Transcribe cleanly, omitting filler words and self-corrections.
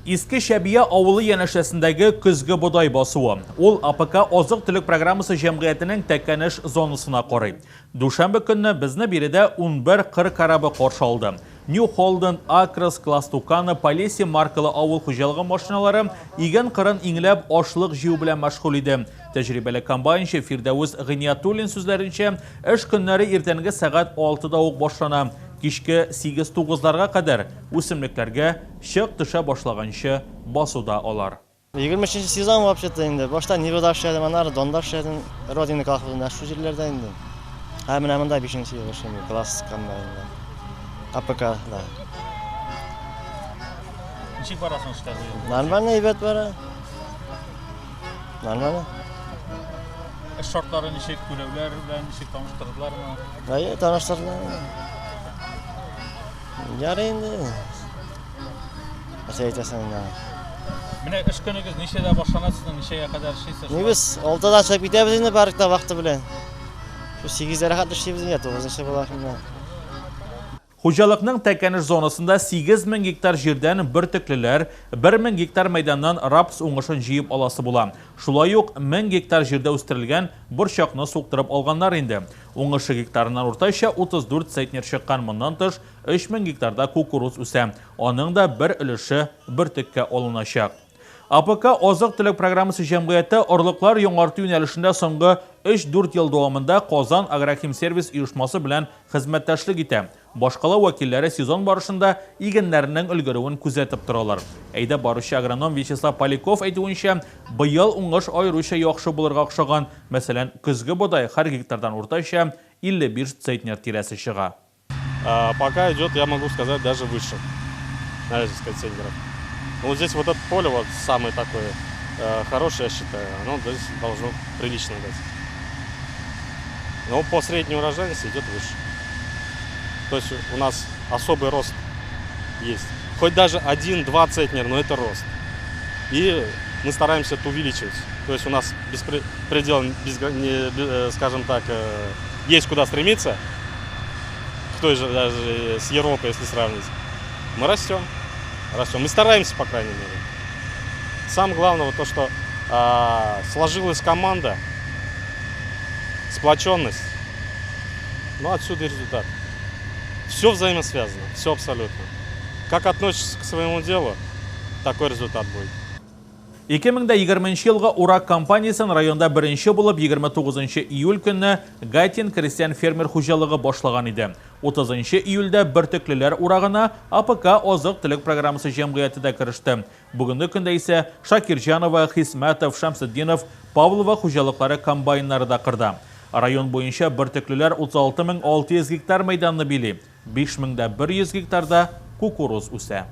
Иске Шәбия авылы янәшәсендәге көзге бодай басуы. Ул АПК Азык түлек программасы җәмгыятенең тәкәнеш зонасына карый. Душанбе көнне безне биредә 11 кыр карабы каршы алды. New Holland, Акрос, Кластуканы, Полеси маркалы авыл хуҗалыгы машиналары иген кырын иңләп ашлык җыю белән мәшгуль иде. Тәҗрибәле комбайнчы Фирдәвес Гыниятуллин сүзләренчә, эш көннәре иртәнге сәгать 6-да ук башлана. Кичке 8-9-ларга кадәр үсемлекләргә чык төшә башлаганчы басуда алар. 23 сезон вообще-то инде. Башта Нивада эшләдем, аннары Донда эшләдем, Родина колхозында, шу җирләрдә инде. Менә монда 5-нче ел эшләдем, класс комбайнда. АПК, да. Ничек барасың эшкә? Нормально ибет бара. Нормально. Эш шартлары ничек, түләүләр белән ничек таныштырдылармы? Әйе, таныштырдылар. Ярый инде. Әйтәсең инде. Менә эш көнегез ничәдә башлана, сезнең ничәгә кадәр эшлисез? Без 6-да чыгып китәбез инде паркта вакыты белән. Шу 8-дә рәхәт эшлибез инде, 9-нчы була. Хуҗалыкның тәкәнеш зонасында 8000 гектар җирдән бөртеклеләр 1000 гектар мәйданнан рапс уңышын җыеп аласы була. Шулай ук 1000 гектар җирдә үстерелгән борчакны суктырып алганнар инде. Уңышы гектарыннан уртача 34 центнер чыккан, моннан тыш 3000 гектарда кукуруз үсә. Аның да бер өлеше бөртеккә алыначак. АПК Азык түлек программасы җәмгыяте орлыклар яңарту юнәлешендә соңгы 3-4 ел дәвамында Казан агрохимсервис оешмасы белән хезмәттәшлек итә. Башкала вәкилләре сезон барышында игеннәрнең өлгерүен күзәтеп торалар. Әйдә баручы агроном Вячеслав Поляков әйтүенчә, быел уңыш аеруча яхшы булырга охшаган. Мәсәлән, көзге бодай һәр гектардан уртача 55 центнер тирәсе чыга. Пока идет, я могу сказать, даже выше. На этих центнеров. Вот здесь вот это поле вот самое такое хорошее, я считаю, оно здесь должно прилично дать. Но по средней урожайности идет выше. То есть у нас особый рост есть. Хоть даже 1-2 центнера, но это рост. И мы стараемся это увеличивать. То есть у нас предел, скажем так, есть куда стремиться. К той же даже с Европой, если сравнить. Мы растем. Мы стараемся, по крайней мере. Самое главное вот то, что сложилась команда, сплоченность. Ну, отсюда и результат. Все взаимосвязано, все абсолютно. Как относишься к своему делу, такой результат будет. 2020 елга Урак компаниясын районда беренче булып 29 июль көнне Гатин крестьян фермер хуҗалыгы башлаган иде. 30 июльдә бөртеклеләр урагына АПК Азык түлек программасы җәмгыяте дә кереште. Бүгенге көндә исә Шакирҗанова, Хисмәтов, Шамсетдинов, Павлова хуҗалыклары комбайннары да кырды. Район буенча бөртеклеләр 36600 гектар мәйданны били, 5100 гектарда кукуруз үсә.